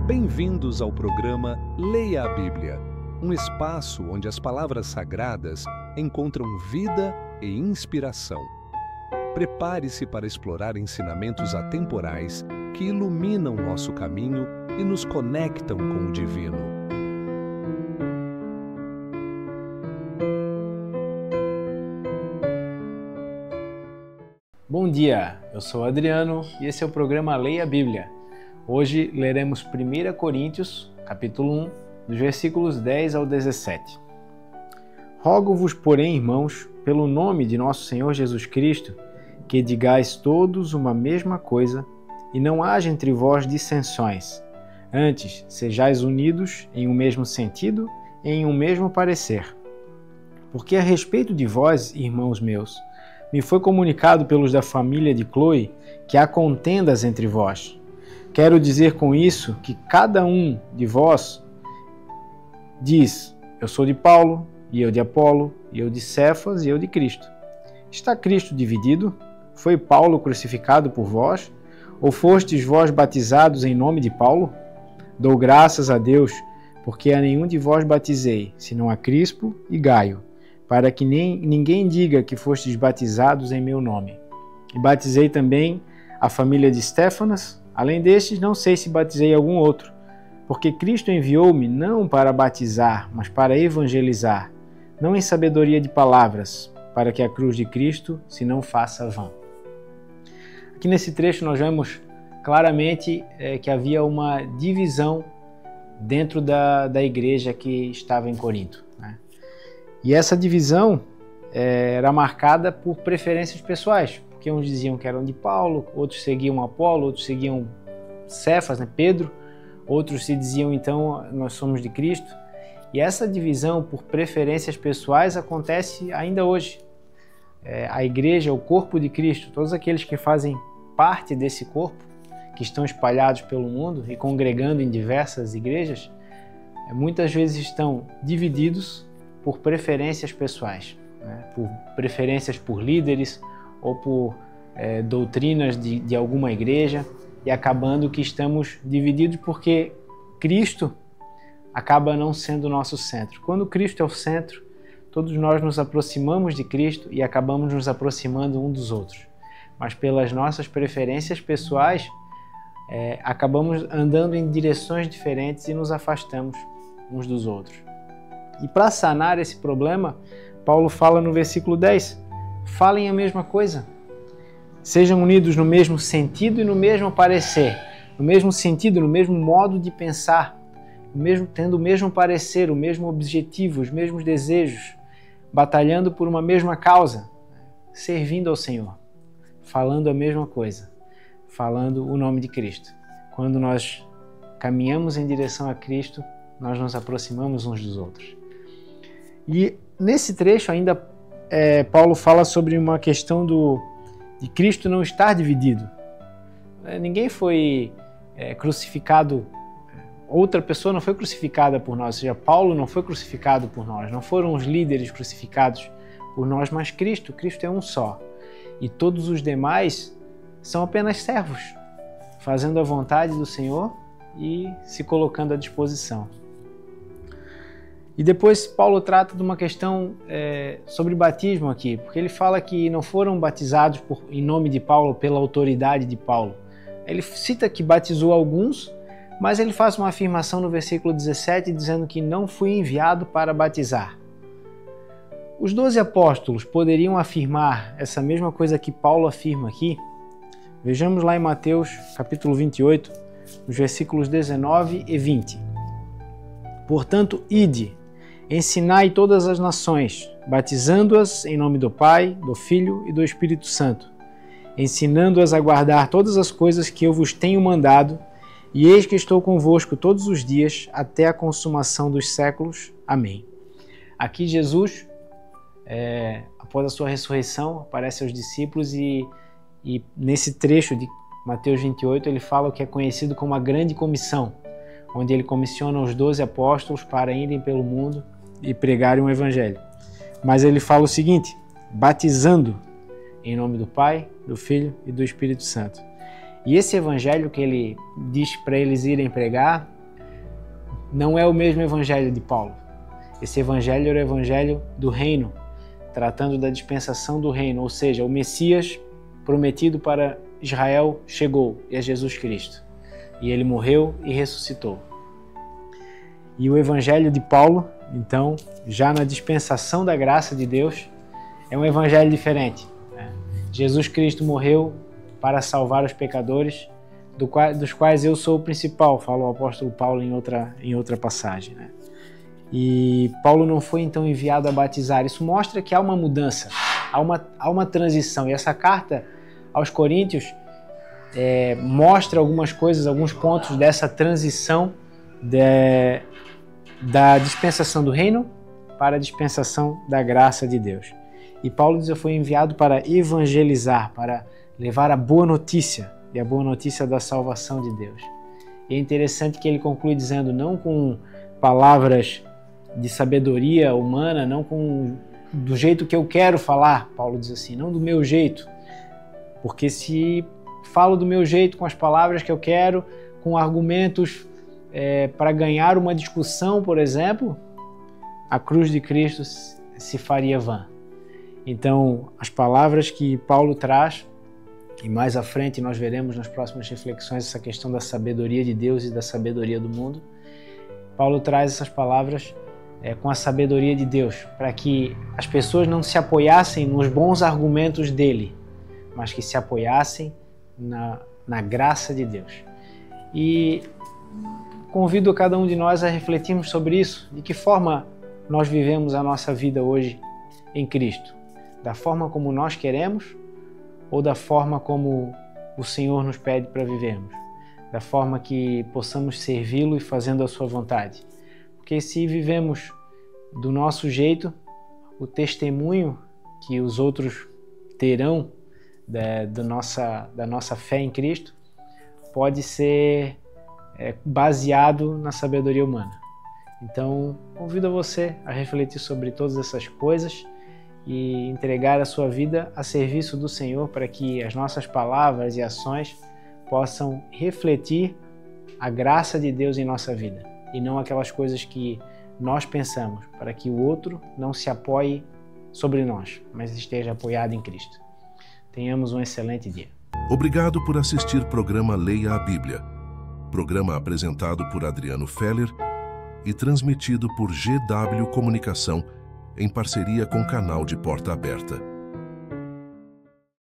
Bem-vindos ao programa Leia a Bíblia, um espaço onde as palavras sagradas encontram vida e inspiração. Prepare-se para explorar ensinamentos atemporais que iluminam nosso caminho e nos conectam com o divino. Bom dia, eu sou Adriano e esse é o programa Leia a Bíblia. Hoje leremos 1 Coríntios, capítulo 1, dos versículos 10 ao 17. Rogo-vos, porém, irmãos, pelo nome de nosso Senhor Jesus Cristo, que digais todos uma mesma coisa e não haja entre vós dissensões. Antes, sejais unidos em um mesmo sentido e em um mesmo parecer. Porque a respeito de vós, irmãos meus, me foi comunicado pelos da família de Cloe que há contendas entre vós. Quero dizer com isso que cada um de vós diz: eu sou de Paulo, e eu de Apolo, e eu de Cefas, e eu de Cristo. Está Cristo dividido? Foi Paulo crucificado por vós? Ou fostes vós batizados em nome de Paulo? Dou graças a Deus, porque a nenhum de vós batizei, senão a Crispo e Gaio, para que ninguém diga que fostes batizados em meu nome. E batizei também a família de Estéfanas. Além destes, não sei se batizei algum outro, porque Cristo enviou-me não para batizar, mas para evangelizar, não em sabedoria de palavras, para que a cruz de Cristo se não faça vã. Aqui nesse trecho nós vemos claramente que havia uma divisão dentro da igreja que estava em Corinto, né? E essa divisão era marcada por preferências pessoais, porque uns diziam que eram de Paulo, outros seguiam Apolo, outros seguiam Cefas, né, Pedro, outros se diziam então nós somos de Cristo. E essa divisão por preferências pessoais acontece ainda hoje. A igreja, o corpo de Cristo, todos aqueles que fazem parte desse corpo, que estão espalhados pelo mundo e congregando em diversas igrejas, muitas vezes estão divididos por preferências pessoais, né? Por preferências por líderes ou por doutrinas de alguma igreja, e acabando que estamos divididos porque Cristo acaba não sendo o nosso centro. Quando Cristo é o centro, todos nós nos aproximamos de Cristo e acabamos nos aproximando um dos outros. Mas pelas nossas preferências pessoais, acabamos andando em direções diferentes e nos afastamos uns dos outros. E para sanar esse problema, Paulo fala no versículo 10, falem a mesma coisa. Sejam unidos no mesmo sentido e no mesmo parecer, no mesmo sentido, no mesmo modo de pensar, tendo o mesmo parecer, o mesmo objetivo, os mesmos desejos, batalhando por uma mesma causa, servindo ao Senhor, falando a mesma coisa, falando o nome de Cristo. Quando nós caminhamos em direção a Cristo, nós nos aproximamos uns dos outros. E nesse trecho ainda Paulo fala sobre uma questão de Cristo não estar dividido. Ninguém foi crucificado, outra pessoa não foi crucificada por nós, ou seja, Paulo não foi crucificado por nós, não foram os líderes crucificados por nós, mas Cristo é um só. E todos os demais são apenas servos, fazendo a vontade do Senhor e se colocando à disposição. E depois Paulo trata de uma questão sobre batismo aqui, porque ele fala que não foram batizados em nome de Paulo, pela autoridade de Paulo. Ele cita que batizou alguns, mas ele faz uma afirmação no versículo 17 dizendo que não foi enviado para batizar. Os 12 apóstolos poderiam afirmar essa mesma coisa que Paulo afirma aqui? Vejamos lá em Mateus capítulo 28, os versículos 19 e 20. Portanto, ide, ensinai todas as nações, batizando-as em nome do Pai, do Filho e do Espírito Santo, ensinando-as a guardar todas as coisas que eu vos tenho mandado, e eis que estou convosco todos os dias, até a consumação dos séculos. Amém. Aqui Jesus, após a sua ressurreição, aparece aos discípulos e nesse trecho de Mateus 28 ele fala o que é conhecido como a Grande Comissão, onde ele comissiona os 12 apóstolos para irem pelo mundo e pregarem o Evangelho. Mas ele fala o seguinte: batizando em nome do Pai, do Filho e do Espírito Santo. E esse Evangelho que ele diz para eles irem pregar não é o mesmo evangelho de Paulo. Esse evangelho era o evangelho do reino, tratando da dispensação do reino, ou seja, o Messias prometido para Israel chegou, e é Jesus Cristo. E ele morreu e ressuscitou. E o evangelho de Paulo, então, já na dispensação da graça de Deus, é um evangelho diferente. Jesus Cristo morreu para salvar os pecadores, dos quais eu sou o principal, fala o apóstolo Paulo em outra passagem. E Paulo não foi então enviado a batizar. Isso mostra que há uma mudança, há uma transição. E essa carta aos Coríntios mostra algumas coisas, alguns pontos dessa transição da dispensação do reino para a dispensação da graça de Deus. E Paulo diz: eu fui enviado para evangelizar, para levar a boa notícia, e a boa notícia da salvação de Deus. E é interessante que ele conclui dizendo, não com palavras de sabedoria humana, não do jeito que eu quero falar, Paulo diz assim, não do meu jeito, porque se falo do meu jeito, com as palavras que eu quero, com argumentos para ganhar uma discussão, por exemplo, a cruz de Cristo se faria vã. Então, as palavras que Paulo traz, e mais à frente nós veremos nas próximas reflexões essa questão da sabedoria de Deus e da sabedoria do mundo, Paulo traz essas palavras com a sabedoria de Deus, para que as pessoas não se apoiassem nos bons argumentos dele, mas que se apoiassem na graça de Deus. E convido a cada um de nós a refletirmos sobre isso, de que forma nós vivemos a nossa vida hoje em Cristo, da forma como nós queremos ou da forma como o Senhor nos pede para vivermos, da forma que possamos servi-lo e fazendo a sua vontade. Porque se vivemos do nosso jeito, o testemunho que os outros terão da nossa fé em Cristo pode ser baseado na sabedoria humana. Então, convido você a refletir sobre todas essas coisas e entregar a sua vida a serviço do Senhor, para que as nossas palavras e ações possam refletir a graça de Deus em nossa vida e não aquelas coisas que nós pensamos, para que o outro não se apoie sobre nós, mas esteja apoiado em Cristo. Tenhamos um excelente dia. Obrigado por assistir o programa Leia a Bíblia. Programa apresentado por Adriano Feller e transmitido por GW Comunicação em parceria com o canal de Porta Aberta.